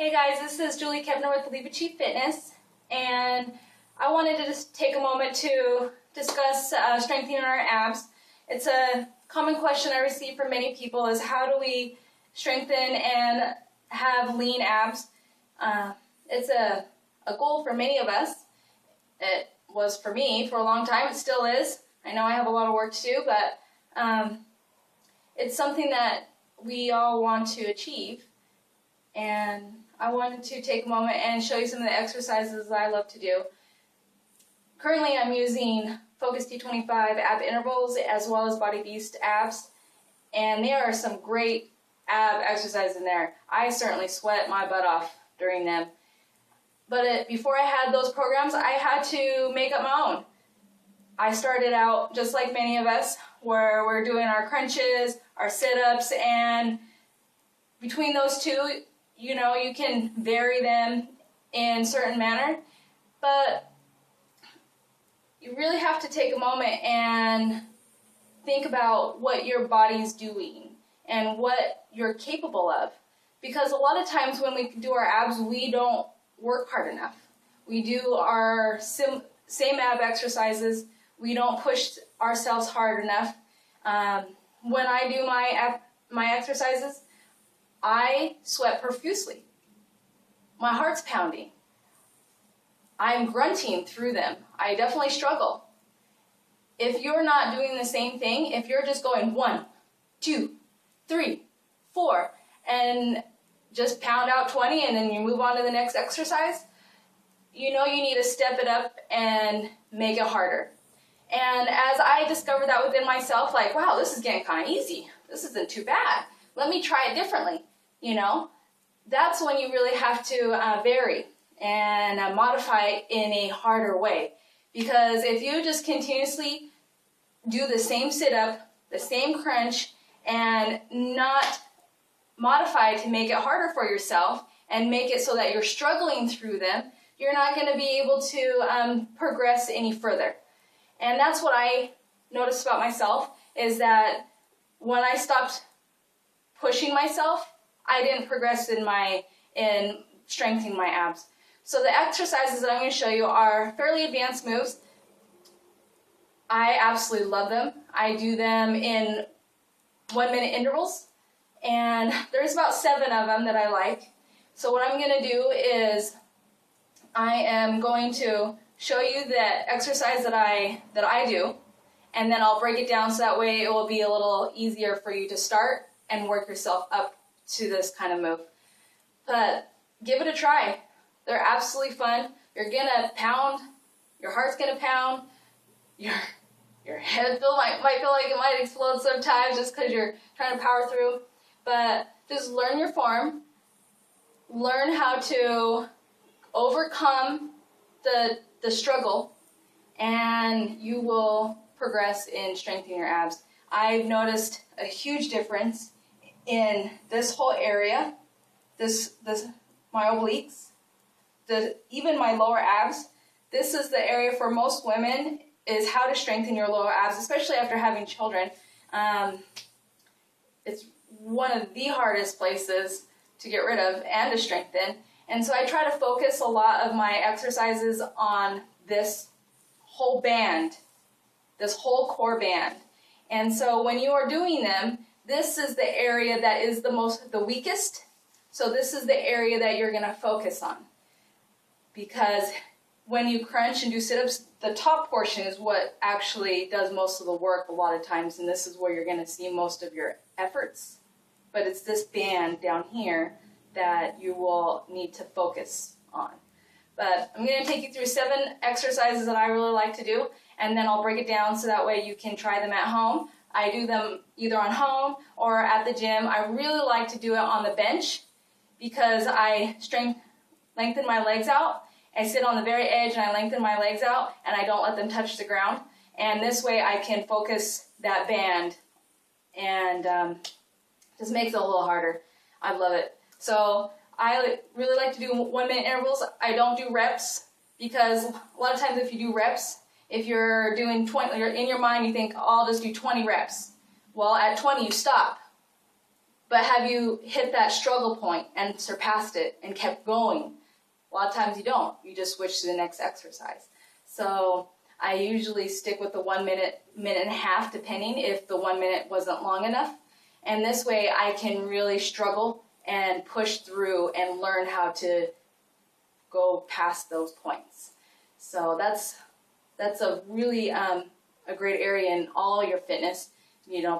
Hey guys, this is Julie Keppner with Believe Achieve Fitness, and I wanted to just take a moment to discuss strengthening our abs. It's a common question I receive from many people is how do we strengthen and have lean abs? It's a goal for many of us. It was for me for a long time. It still is. I know I have a lot of work to do, but it's something that we all want to achieve. And I wanted to take a moment and show you some of the exercises that I love to do. Currently I'm using Focus T25 ab intervals as well as Body Beast abs, and there are some great ab exercises in there. I certainly sweat my butt off during them. But before I had those programs, I had to make up my own. I started out just like many of us, where we're doing our crunches, our sit-ups, and between those two, you know, you can vary them in certain manner, but you really have to take a moment and think about what your body's doing and what you're capable of. Because a lot of times when we do our abs, we don't work hard enough. We do our same ab exercises. We don't push ourselves hard enough. When I do my exercises, I sweat profusely. My heart's pounding. I'm grunting through them. I definitely struggle. If you're not doing the same thing, if you're just going 1, 2, 3, 4, and just pound out 20 and then you move on to the next exercise, you know you need to step it up and make it harder. And as I discovered that within myself, like, wow, this is getting kind of easy. This isn't too bad. Let me try it differently. You know, that's when you really have to vary and modify it in a harder way. Because if you just continuously do the same sit-up, the same crunch, and not modify to make it harder for yourself and make it so that you're struggling through them, you're not going to be able to progress any further. And that's what I noticed about myself, is that when I stopped pushing myself, I didn't progress in strengthening my abs. So the exercises that I'm going to show you are fairly advanced moves. I absolutely love them. I do them in 1-minute intervals, and there's about 7 of them that I like. So what I'm going to do is I am going to show you the exercise that I do, and then I'll break it down so that way it will be a little easier for you to start and work yourself up to this kind of move. But give it a try. They're absolutely fun. You're gonna pound, your heart's gonna pound, your head might feel like it might explode sometimes just because you're trying to power through. But just learn your form, learn how to overcome the struggle, and you will progress in strengthening your abs. I've noticed a huge difference in this whole area, my obliques, even my lower abs. This is the area for most women, is how to strengthen your lower abs, especially after having children. It's one of the hardest places to get rid of and to strengthen. And so I try to focus a lot of my exercises on this whole band, this whole core band. And so when you are doing them, this is the area that is the weakest. So this is the area that you're going to focus on. Because when you crunch and do sit-ups, the top portion is what actually does most of the work a lot of times, and this is where you're going to see most of your efforts. But it's this band down here that you will need to focus on. But I'm going to take you through 7 exercises that I really like to do, and then I'll break it down so that way you can try them at home. I do them either on home or at the gym. I really like to do it on the bench because I lengthen my legs out. I sit on the very edge and I lengthen my legs out and I don't let them touch the ground. And this way I can focus that band, and just makes it a little harder. I love it. So I really like to do 1-minute intervals. I don't do reps because a lot of times if you do reps, if you're doing 20, you're in your mind, you think, oh, I'll just do 20 reps. Well, at 20, you stop. But have you hit that struggle point and surpassed it and kept going? A lot of times you don't. You just switch to the next exercise. So I usually stick with the 1 minute, minute and a half, depending if the 1 minute wasn't long enough. And this way I can really struggle and push through and learn how to go past those points. So that's a really a great area in all your fitness,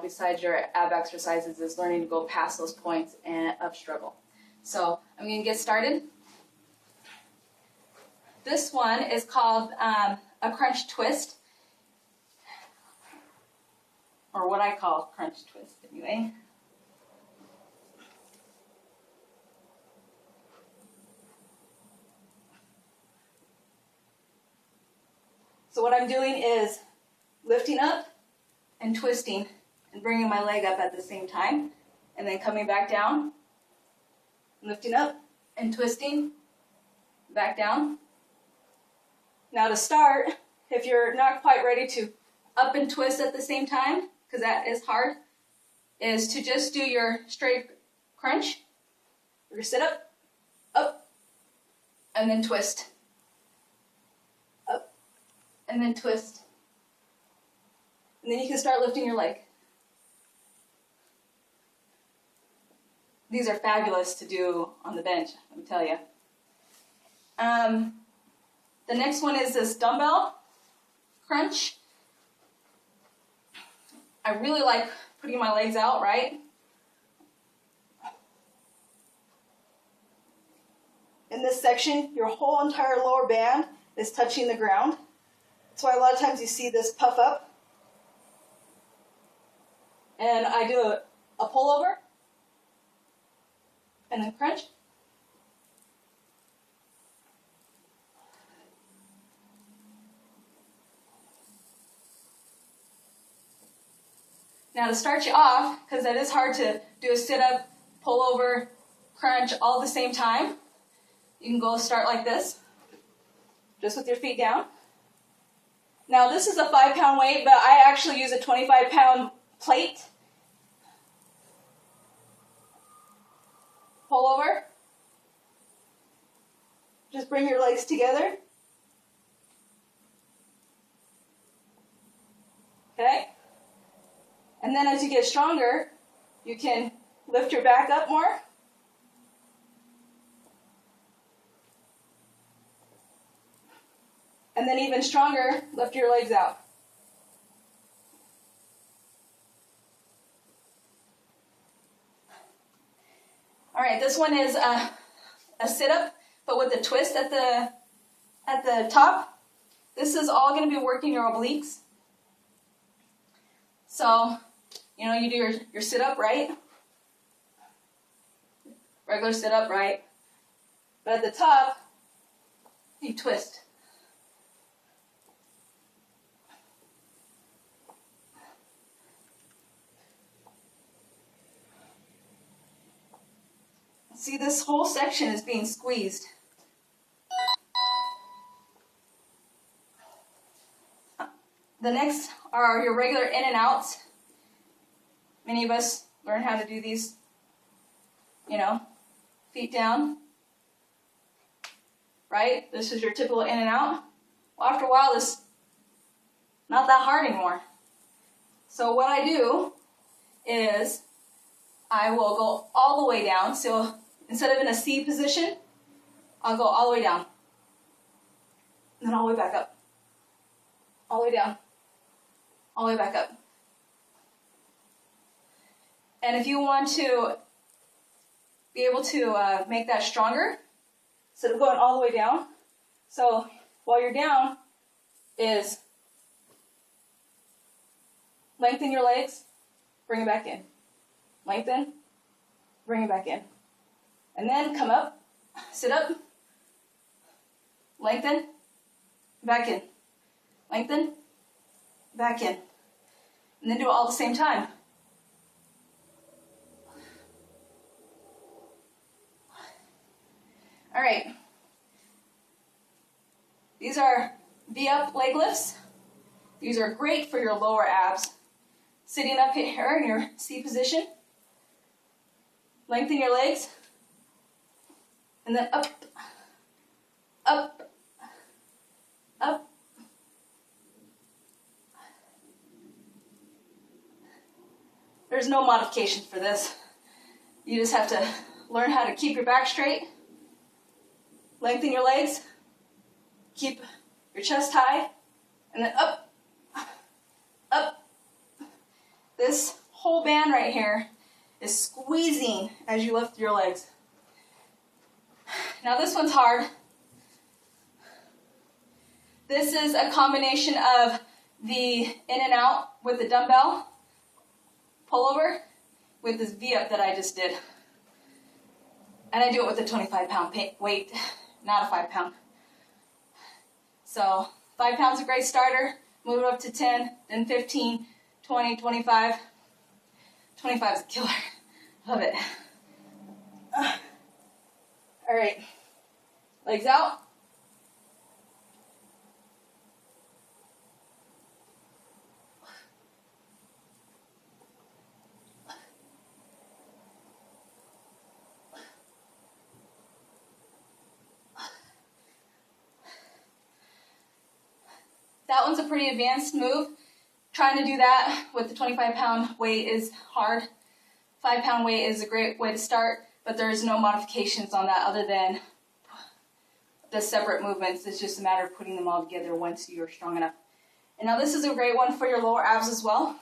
besides your ab exercises, is learning to go past those points of struggle. So I'm going to get started. This one is called a crunch twist, or what I call crunch twist anyway. So what I'm doing is lifting up and twisting and bringing my leg up at the same time, and then coming back down, lifting up and twisting, back down. Now to start, if you're not quite ready to up and twist at the same time, because that is hard, is to just do your straight crunch, or sit up, and then twist. Up, and then twist. And then you can start lifting your leg. These are fabulous to do on the bench, let me tell you. The next one is this dumbbell crunch. I really like putting my legs out, right? In this section, your whole entire lower band is touching the ground. That's why a lot of times you see this puff up. And I do a pullover, and then crunch. Now to start you off, because that is hard to do a sit-up, pull-over, crunch all at the same time, you can go start like this, just with your feet down. Now this is a 5-pound weight, but I actually use a 25-pound plate. Pull over. Just bring your legs together. Okay? And then as you get stronger, you can lift your back up more. And then even stronger, lift your legs out. All right, this one is a sit-up, but with a twist at the top. This is all going to be working your obliques. So, you do your sit-up, right? Regular sit-up, right? But at the top, you twist. See, this whole section is being squeezed. The next are your regular in and outs. Many of us learn how to do these, feet down, right? This is your typical in and out. Well, after a while, this is not that hard anymore. So what I do is I will go all the way down. So instead of in a C position, I'll go all the way down. And then all the way back up. All the way down. All the way back up. And if you want to be able to make that stronger, instead of going all the way down, so while you're down is lengthen your legs, bring it back in. Lengthen, bring it back in. And then come up, sit up, lengthen, back in. Lengthen, back in. And then do it all at the same time. All right. These are V-up leg lifts. These are great for your lower abs. Sitting up here in your C position. Lengthen your legs. And then up, up, up. There's no modifications for this. You just have to learn how to keep your back straight, lengthen your legs, keep your chest high, and then up, up. This whole band right here is squeezing as you lift your legs. Now this one's hard. This is a combination of the in and out with the dumbbell pullover with this V-up that I just did. And I do it with a 25-pound weight, not a 5-pound. So 5 pounds is a great starter. Move it up to 10, then 15, 20, 25. 25 is a killer. Love it. All right. Legs out. That one's a pretty advanced move. Trying to do that with the 25-pound weight is hard. 5-pound weight is a great way to start, but there's no modifications on that other than the separate movements. It's just a matter of putting them all together once you're strong enough. And now this is a great one for your lower abs as well.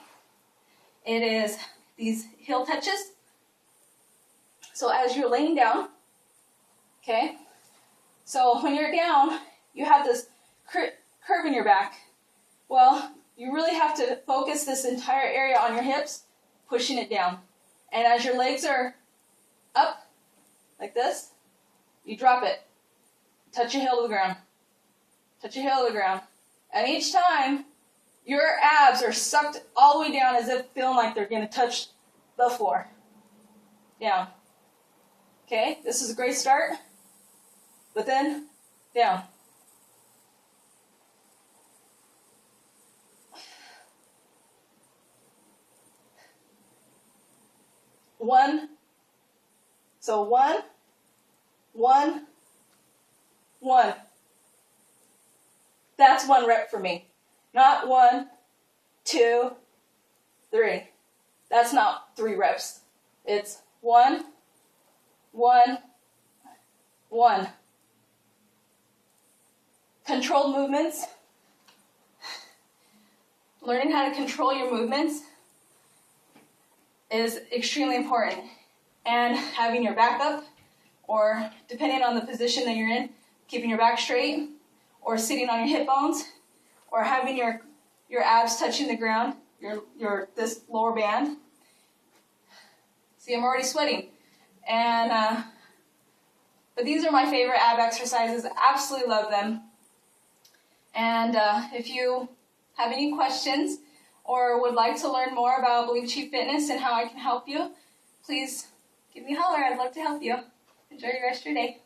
It is these heel touches. So as you're laying down, okay, so when you're down, you have this curve in your back. Well, you really have to focus this entire area on your hips, pushing it down. And as your legs are up, like this, you drop it. Touch your heel to the ground. Touch your heel to the ground. And each time, your abs are sucked all the way down as if feeling like they're going to touch the floor. Down. Okay, this is a great start. But then, down. One. So 1, 1, 1. That's 1 rep for me. Not 1, 2, 3. That's not 3 reps. It's 1, 1, 1. Controlled movements. Learning how to control your movements is extremely important. And having your back up, or depending on the position that you're in, keeping your back straight, or sitting on your hip bones, or having your abs touching the ground, this lower band. See, I'm already sweating. And but these are my favorite ab exercises. Absolutely love them. And if you have any questions or would like to learn more about Believe Achieve Fitness and how I can help you, please give me a holler. I'd love to help you. Enjoy the rest of your day.